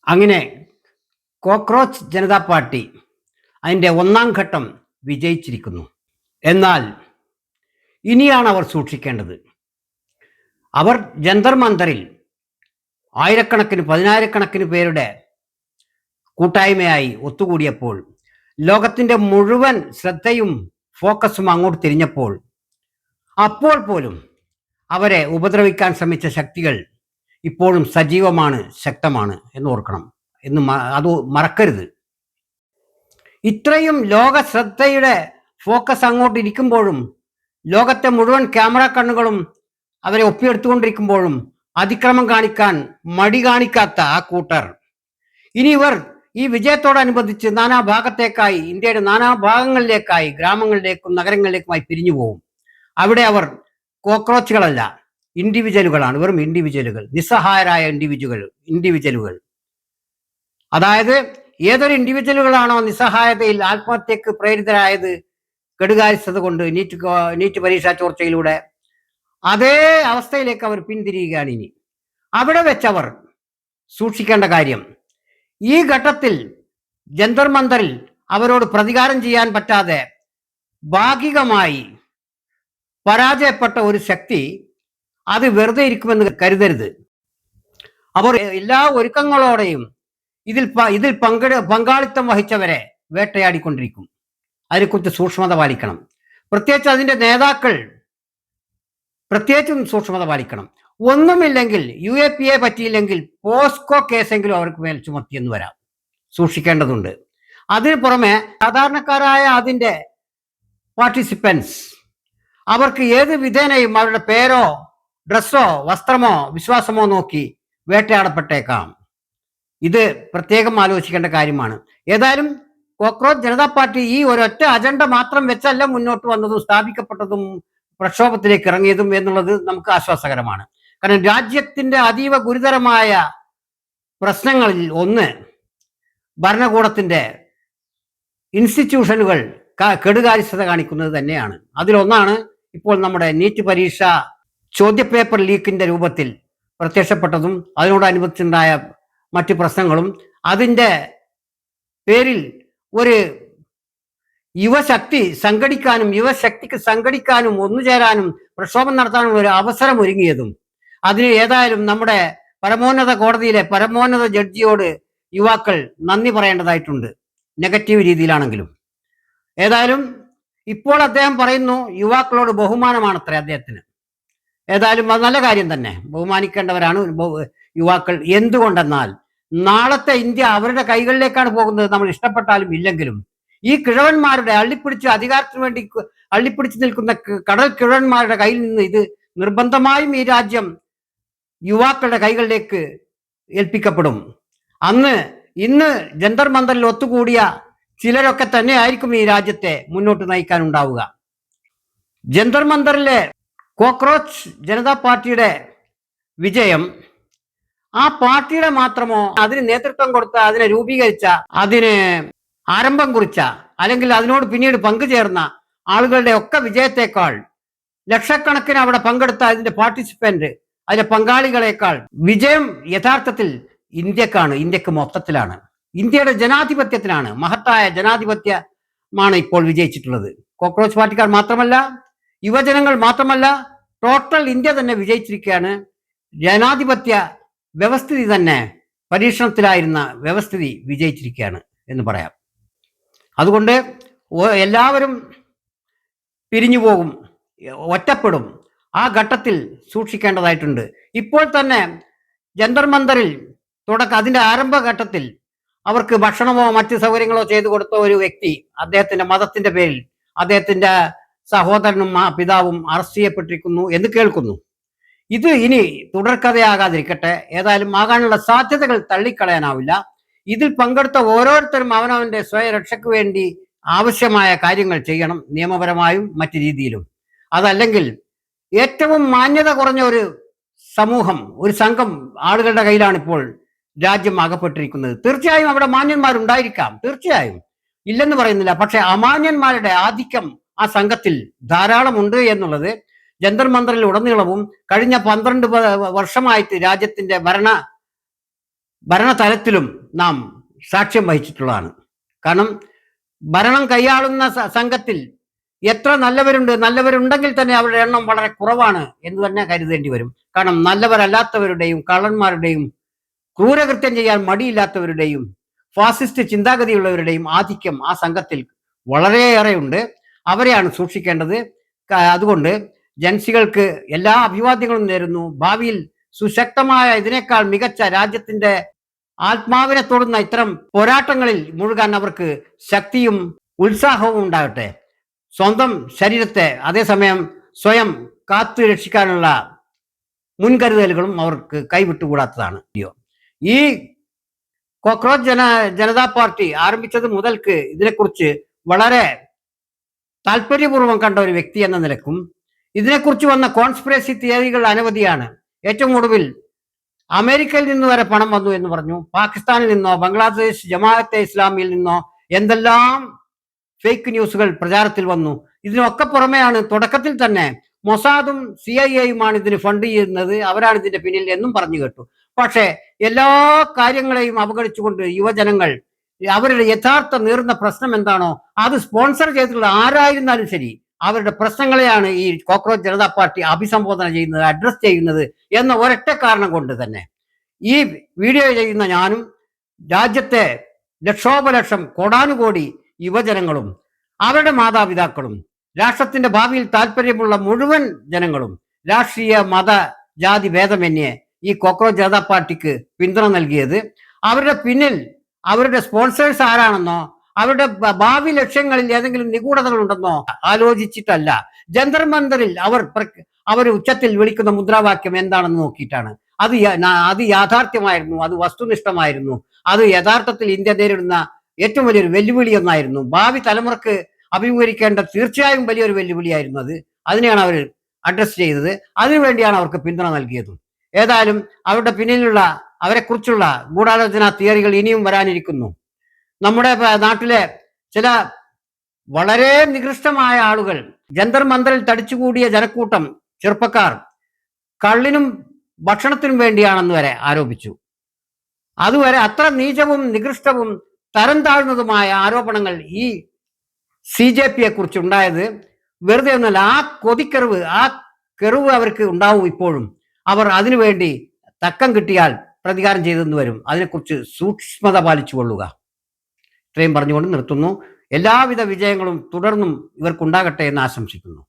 അങ്ങനെ cockroach Janata party അതിൻ്റെ ഒന്നാം ഘട്ടം വിജയിച്ചിരിക്കുന്നു. എന്നാൽ ഇനിയാണ് അവർ സൂക്ഷിക്കേണ്ടത്. അവർ ജന്തർ മന്തറിൽ ആയിരക്കണക്കിന് പതിനായിരക്കണക്കിന് പേരുടെ കൂട്ടായ്മയായി ഒത്തുകൂടിയപ്പോൾ ലോകത്തിൻ്റെ മുഴുവൻ ശ്രദ്ധയും ഫോക്കസും അങ്ങോട്ട് തിരിഞ്ഞപ്പോൾ അപ്പോൾ പോലും അവരെ ഉപദ്രവിക്കാൻ ശ്രമിച്ച ശക്തികൾ ഇപ്പോഴും സജീവമാണ്, ശക്തമാണ് എന്ന് ഓർക്കണം, അത് മറക്കരുത്. ഇത്രയും ലോക ശ്രദ്ധയുടെ ഫോക്കസ് അങ്ങോട്ട് ഇരിക്കുമ്പോഴും ലോകത്തെ മുഴുവൻ ക്യാമറ കണ്ണുകളും അവരെ ഒപ്പിയെടുത്തുകൊണ്ടിരിക്കുമ്പോഴും അതിക്രമം കാണിക്കാൻ മടി കാണിക്കാത്ത ആ കൂട്ടർ ഇനി ഇവർ ഈ വിജയത്തോടനുബന്ധിച്ച് നാനാഭാഗത്തേക്കായി, ഇന്ത്യയുടെ നാനാഭാഗങ്ങളിലേക്കായി, ഗ്രാമങ്ങളിലേക്കും നഗരങ്ങളിലേക്കുമായി പിരിഞ്ഞു പോകും. അവിടെ അവർ കോക്രോച്ചുകളല്ല, ഇൻഡിവിജ്വലുകളാണ്, വെറും ഇൻഡിവിജ്വലുകൾ, നിസ്സഹായരായ ഇൻഡിവിജ്വലുകൾ. അതായത് ഏതൊരു ഇൻഡിവിജ്വലുകളാണോ നിസ്സഹായതയിൽ ആത്മഹത്യക്ക് പ്രേരിതരായത് കെടുകാര്യസ്ഥത കൊണ്ട് നീറ്റ് പരീക്ഷാ ചോർച്ചയിലൂടെ, അതേ അവസ്ഥയിലേക്ക് അവർ പിന്തിരിയുകയാണ്. ഇനി അവിടെ വെച്ചവർ സൂക്ഷിക്കേണ്ട കാര്യം, ഈ ഘട്ടത്തിൽ ജന്തർ മന്തറിൽ അവരോട് പ്രതികാരം ചെയ്യാൻ പറ്റാതെ ഭാഗികമായി പരാജയപ്പെട്ട ഒരു ശക്തി അത് വെറുതെ ഇരിക്കുമെന്ന് കരുതരുത്. അവർ എല്ലാ ഒരുക്കങ്ങളോടെയും ഇതിൽ പങ്കാളിത്തം വഹിച്ചവരെ വേട്ടയാടിക്കൊണ്ടിരിക്കും. അതിനെക്കുറിച്ച് സൂക്ഷ്മത പാലിക്കണം. പ്രത്യേകിച്ച് അതിൻ്റെ നേതാക്കൾ പ്രത്യേകിച്ചും സൂക്ഷ്മത പാലിക്കണം. ഒന്നുമില്ലെങ്കിൽ UAPA പറ്റിയില്ലെങ്കിൽ പോസ്കോ കേസെങ്കിലും അവർക്ക് മേൽ ചുമത്തിയെന്ന് വരാം. സൂക്ഷിക്കേണ്ടതുണ്ട്. അതിന് പുറമെ സാധാരണക്കാരായ അതിൻ്റെ പാർട്ടിസിപ്പൻസ് അവർക്ക് ഏത് വിധേനയും അവരുടെ പേരോ ഡ്രസ്സോ വസ്ത്രമോ വിശ്വാസമോ നോക്കി വേട്ടയാടപ്പെട്ടേക്കാം. ഇത് പ്രത്യേകം ആലോചിക്കേണ്ട കാര്യമാണ്. ഏതായാലും കോക്രോച്ച് ജനതാ പാർട്ടി ഈ ഒരൊറ്റ അജണ്ട മാത്രം വെച്ചല്ല മുന്നോട്ട് വന്നതും സ്ഥാപിക്കപ്പെട്ടതും പ്രക്ഷോഭത്തിലേക്ക് ഇറങ്ങിയതും എന്നുള്ളത് നമുക്ക് ആശ്വാസകരമാണ്. കാരണം രാജ്യത്തിന്റെ അതീവ ഗുരുതരമായ പ്രശ്നങ്ങളിൽ ഒന്ന് ഭരണകൂടത്തിന്റെ ഇൻസ്റ്റിറ്റ്യൂഷനുകൾ കെടുകാര്യസ്ഥത കാണിക്കുന്നത് തന്നെയാണ്. അതിലൊന്നാണ് ഇപ്പോൾ നമ്മുടെ നീറ്റ് പരീക്ഷ ചോദ്യപേപ്പർ ലീക്കിന്റെ രൂപത്തിൽ പ്രത്യക്ഷപ്പെട്ടതും അതിനോടനുബന്ധിച്ചുണ്ടായ മറ്റു പ്രശ്നങ്ങളും. അതിൻ്റെ പേരിൽ ഒരു യുവശക്തിക്ക് സംഘടിക്കാനും ഒന്നുചേരാനും പ്രക്ഷോഭം നടത്താനും ഒരു അവസരം ഒരുങ്ങിയതും, അതിന് ഏതായാലും നമ്മുടെ പരമോന്നത കോടതിയിലെ പരമോന്നത ജഡ്ജിയോട് യുവാക്കൾ നന്ദി പറയേണ്ടതായിട്ടുണ്ട്, നെഗറ്റീവ് രീതിയിലാണെങ്കിലും. ഏതായാലും ഇപ്പോൾ അദ്ദേഹം പറയുന്നു യുവാക്കളോട് ബഹുമാനമാണത്രേ അദ്ദേഹത്തിന്. ഏതായാലും അത് നല്ല കാര്യം തന്നെ, ബഹുമാനിക്കേണ്ടവരാണ് യുവാക്കൾ. എന്തുകൊണ്ടെന്നാൽ നാളത്തെ ഇന്ത്യ അവരുടെ കൈകളിലേക്കാണ് പോകുന്നത്, നമ്മൾ ഇഷ്ടപ്പെട്ടാലും ഇല്ലെങ്കിലും. ഈ കിഴവന്മാരുടെ അധികാരത്തിന് വേണ്ടി അള്ളിപ്പിടിച്ചു നിൽക്കുന്ന കടൽ കിഴവന്മാരുടെ കയ്യിൽ നിന്ന് ഇത് നിർബന്ധമായും ഈ രാജ്യം യുവാക്കളുടെ കൈകളിലേക്ക് ഏൽപ്പിക്കപ്പെടും. ഇന്ന് ജന്തർ മന്തറിൽ ഒത്തുകൂടിയ ചിലരൊക്കെ തന്നെ ആയിരിക്കും ഈ രാജ്യത്തെ മുന്നോട്ട് നയിക്കാനുണ്ടാവുക. ജന്തർ മന്തറിലെ കോക്രോച്ച് ജനതാ പാർട്ടിയുടെ വിജയം ആ പാർട്ടിയുടെ മാത്രമോ, അതിന് നേതൃത്വം കൊടുത്ത, അതിനെ രൂപീകരിച്ച, അതിന് ആരംഭം കുറിച്ച, അല്ലെങ്കിൽ അതിനോട് പിന്നീട് പങ്കുചേർന്ന ആളുകളുടെ ഒക്കെ വിജയത്തെക്കാൾ, ലക്ഷക്കണക്കിന് അവിടെ പങ്കെടുത്ത അതിന്റെ പാർട്ടിസിപ്പന്റ്, അതിന്റെ പങ്കാളികളെക്കാൾ വിജയം യഥാർത്ഥത്തിൽ ഇന്ത്യക്ക് മൊത്തത്തിലാണ്. ഇന്ത്യയുടെ ജനാധിപത്യത്തിനാണ്, മഹത്തായ ജനാധിപത്യമാണ് ഇപ്പോൾ വിജയിച്ചിട്ടുള്ളത്. കോക്രോച്ച് പാർട്ടിക്കാർ മാത്രമല്ല, യുവജനങ്ങൾ മാത്രമല്ല, ടോട്ടൽ ഇന്ത്യ തന്നെ വിജയിച്ചിരിക്കുകയാണ്. ജനാധിപത്യ വ്യവസ്ഥിതി തന്നെ, പരീക്ഷണത്തിലായിരുന്ന വ്യവസ്ഥിതി വിജയിച്ചിരിക്കുകയാണ് എന്ന് പറയാം. അതുകൊണ്ട് എല്ലാവരും പിരിഞ്ഞു പോകും, ഒറ്റപ്പെടും. ആ ഘട്ടത്തിൽ സൂക്ഷിക്കേണ്ടതായിട്ടുണ്ട്. ഇപ്പോൾ തന്നെ ജന്തർ മന്തറിൽ അതിൻ്റെ ആരംഭഘട്ടത്തിൽ അവർക്ക് ഭക്ഷണമോ മറ്റ് സൗകര്യങ്ങളോ ചെയ്തു കൊടുത്ത ഒരു വ്യക്തി, അദ്ദേഹത്തിന്റെ മതത്തിന്റെ പേരിൽ അദ്ദേഹത്തിന്റെ സഹോദരനും പിതാവും അറസ്റ്റ് ചെയ്യപ്പെട്ടിരിക്കുന്നു എന്ന് കേൾക്കുന്നു. ഇത് ഇനി തുടർക്കഥയാകാതിരിക്കട്ടെ. ഏതായാലും ആകാനുള്ള സാധ്യതകൾ തള്ളിക്കളയാനാവില്ല. ഇതിൽ പങ്കെടുത്ത ഓരോരുത്തരും അവനവന്റെ സ്വയരക്ഷയ്ക്ക് വേണ്ടി ആവശ്യമായ കാര്യങ്ങൾ ചെയ്യണം, നിയമപരമായും മറ്റു രീതിയിലും. അതല്ലെങ്കിൽ ഏറ്റവും മാന്യത കുറഞ്ഞ ഒരു സമൂഹം, ഒരു സംഘം ആളുകളുടെ കയ്യിലാണ് ഇപ്പോൾ രാജ്യം അകപ്പെട്ടിരിക്കുന്നത്. തീർച്ചയായും അവിടെ മാന്യന്മാരുണ്ടായിരിക്കാം, തീർച്ചയായും ഇല്ലെന്ന് പറയുന്നില്ല. പക്ഷെ അമാന്യന്മാരുടെ ആധിക്യം ആ സംഘത്തിൽ ധാരാളമുണ്ട് എന്നുള്ളത് ജന്തർ മന്തറിൽ ഉടനീളവും കഴിഞ്ഞ 12 വർഷമായിട്ട് രാജ്യത്തിന്റെ ഭരണതലത്തിലും നാം സാക്ഷ്യം വഹിച്ചിട്ടുള്ളതാണ്. കാരണം ഭരണം കൈയാളുന്ന സംഘത്തിൽ എത്ര നല്ലവരുണ്ടെങ്കിൽ തന്നെ അവരുടെ എണ്ണം വളരെ കുറവാണ് എന്ന് തന്നെ കരുതേണ്ടി വരും. കാരണം നല്ലവരല്ലാത്തവരുടെയും കള്ളന്മാരുടെയും ക്രൂരകൃത്യം ചെയ്യാൻ മടിയില്ലാത്തവരുടെയും ഫാസിസ്റ്റ് ചിന്താഗതിയുള്ളവരുടെയും ആധിക്യം ആ സംഘത്തിൽ വളരെയേറെയുണ്ട്. അവരെയാണ് സൂക്ഷിക്കേണ്ടത്. അതുകൊണ്ട് ജൻസികൾക്ക് എല്ലാ അഭിവാദ്യങ്ങളും നേരുന്നു. ഭാവിയിൽ സുശക്തമായ ഇതിനേക്കാൾ മികച്ച രാജ്യത്തിന്റെ ആത്മാവിനെ തൊടുന്ന ഇത്തരം പോരാട്ടങ്ങളിൽ മുഴുകാൻ അവർക്ക് ശക്തിയും ഉത്സാഹവും ഉണ്ടാകട്ടെ. സ്വന്തം ശരീരത്തെ അതേസമയം സ്വയം കാത്തു രക്ഷിക്കാനുള്ള മുൻകരുതലുകളും അവർക്ക് കൈവിട്ടുകൂടാത്തതാണ്. ഈ കോക്രോച്ച് ജനതാ പാർട്ടി ആരംഭിച്ചത് മുതൽക്ക് ഇതിനെക്കുറിച്ച് വളരെ താല്പര്യപൂർവ്വം കണ്ട ഒരു വ്യക്തി എന്ന നിലക്കും ഇതിനെക്കുറിച്ച് വന്ന കോൺസ്പിറസി തിയറികൾ അനവധിയാണ്. ഏറ്റവും ഒടുവിൽ അമേരിക്കയിൽ നിന്ന് വരെ പണം വന്നു എന്ന് പറഞ്ഞു. പാകിസ്ഥാനിൽ നിന്നോ ബംഗ്ലാദേശ് ജമാഅത്തെ ഇസ്ലാമിയിൽ നിന്നോ എന്തെല്ലാം ഫേക്ക് ന്യൂസുകൾ പ്രചാരത്തിൽ വന്നു. ഇതിനൊക്കെ പുറമെയാണ് തുടക്കത്തിൽ തന്നെ മൊസാദും CIA-യുമാണ് ഇതിന് ഫണ്ട് ചെയ്യുന്നത്, അവരാണ് ഇതിന്റെ പിന്നിൽ എന്നും പറഞ്ഞു കേട്ടു. പക്ഷേ എല്ലാ കാര്യങ്ങളെയും അവഗണിച്ചുകൊണ്ട് യുവജനങ്ങൾ അവരുടെ യഥാർത്ഥ നീറുന്ന പ്രശ്നം എന്താണോ അത് സ്പോൺസർ ചെയ്തിട്ടുള്ള ആരായിരുന്നാലും ശരി അവരുടെ പ്രശ്നങ്ങളെയാണ് ഈ കോക്രോച്ച് ജനതാ പാർട്ടി അഭിസംബോധന ചെയ്യുന്നത്, അഡ്രസ് ചെയ്യുന്നത് എന്ന ഒരൊറ്റ കാരണം കൊണ്ട് തന്നെ ഈ വീഡിയോ ചെയ്യുന്ന ഞാനും രാജ്യത്തെ ലക്ഷോപലക്ഷം കോടാനുകോടി യുവജനങ്ങളും അവരുടെ മാതാപിതാക്കളും രാഷ്ട്രത്തിന്റെ ഭാവിയിൽ താല്പര്യമുള്ള മുഴുവൻ ജനങ്ങളും രാഷ്ട്രീയ മത ജാതി ഭേദമന്യേ ഈ കോക്രോച്ച് ജനതാ പാർട്ടിക്ക് പിന്തുണ നൽകിയത് അവരുടെ പിന്നിൽ അവരുടെ സ്പോൺസേഴ്സ് ആരാണെന്നോ അവരുടെ ഭാവി ലക്ഷ്യങ്ങളിൽ ഏതെങ്കിലും നിഗൂഢതകൾ ഉണ്ടെന്നോ ആലോചിച്ചിട്ടല്ല. ജന്തർ മന്ദറിൽ അവർ ഉച്ചത്തിൽ വിളിക്കുന്ന മുദ്രാവാക്യം എന്താണെന്ന് നോക്കിയിട്ടാണ്. അത് യാഥാർത്ഥ്യമായിരുന്നു, അത് വസ്തുനിഷ്ഠമായിരുന്നു, അത് യഥാർത്ഥത്തിൽ ഇന്ത്യ നേരിടുന്ന ഏറ്റവും വലിയൊരു വെല്ലുവിളി ഒന്നായിരുന്നു. ഭാവി തലമുറക്ക് അഭിമുഖീകരിക്കേണ്ട തീർച്ചയായും വലിയൊരു വെല്ലുവിളിയായിരുന്നു അത്. അതിനെയാണ് അവർ അഡ്രസ് ചെയ്തത്. അതിനുവേണ്ടിയാണ് അവർക്ക് പിന്തുണ നൽകിയതും. ഏതായാലും അവരുടെ പിന്നിലുള്ള അവരെക്കുറിച്ചുള്ള ഗൂഢാലോചന തിയറികൾ ഇനിയും വരാനിരിക്കുന്നു. നമ്മുടെ നാട്ടിലെ ചില വളരെ നികൃഷ്ടമായ ആളുകൾ, ജന്തർ മന്ദറിൽ തടിച്ചുകൂടിയ ജനക്കൂട്ടം, ചെറുപ്പക്കാർ കള്ളിനും ഭക്ഷണത്തിനും വേണ്ടിയാണെന്ന് വരെ ആരോപിച്ചു. അതുവരെ അത്ര നീചവും നികൃഷ്ടവും തരം താഴ്ന്നതുമായ ആരോപണങ്ങൾ ഈ CJPയെ കുറിച്ച് ഉണ്ടായത് വെറുതെ ഒന്നല്ല. ആ കൊതിക്കെറിവ്, ആ കെറിവ് അവർക്ക് ഉണ്ടാവും ഇപ്പോഴും. അവർ അതിനുവേണ്ടി തക്കം കിട്ടിയാൽ പ്രതികാരം ചെയ്തെന്ന് വരും. അതിനെക്കുറിച്ച് സൂക്ഷ്മത പാലിച്ചു കൊള്ളുക. ഇത്രയും പറഞ്ഞുകൊണ്ട് നിർത്തുന്നു. എല്ലാവിധ വിജയങ്ങളും തുടർന്നും ഇവർക്കുണ്ടാകട്ടെ എന്ന് ആശംസിക്കുന്നു.